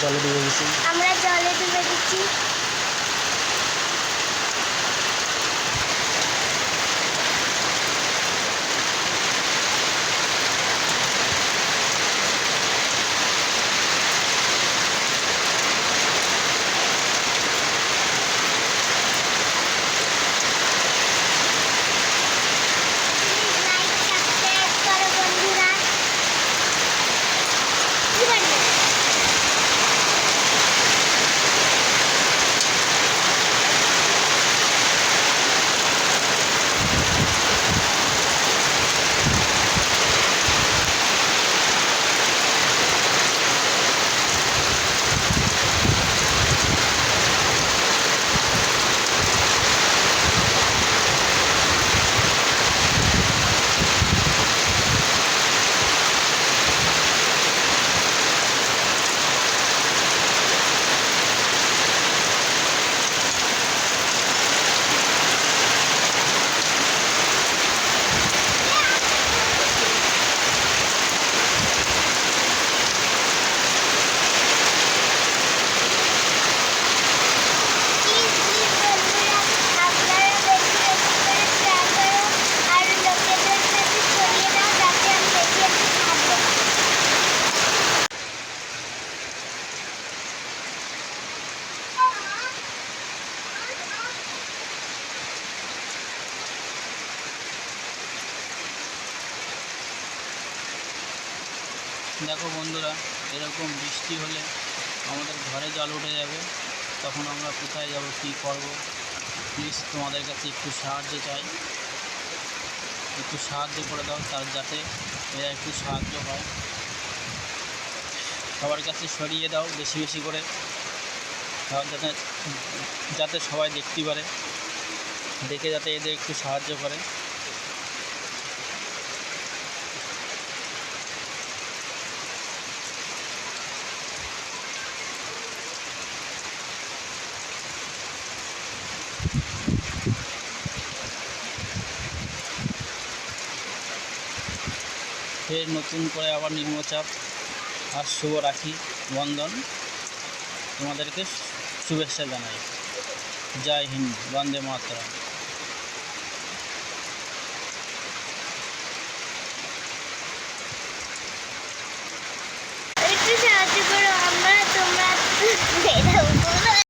জলে ডুবে গেছি। আমরা জলে ডুবে গেছি। দেখো বন্ধুরা, এরকম বৃষ্টি হলে আমাদের ঘরে জল উঠে যাবে। তখন আমরা কোথায় যাব, কী করব? প্লিজ তোমাদের কাছে একটু সাহায্য চাই, একটু সাহায্য করে দাও, তার যাতে এরা একটু সাহায্য হয়। সবার কাছে সরিয়ে দাও বেশি বেশি করে, যাতে যাতে সবাই দেখতে পারে, দেখে যাতে এদের একটু সাহায্য করে। ফের নতুন করে আবার নিম্নচাপ আর শুভ রাখি বন্ধন তোমাদেরকে শুভেচ্ছা জানাই। জয় হিন্দ, বন্দে মাতরম।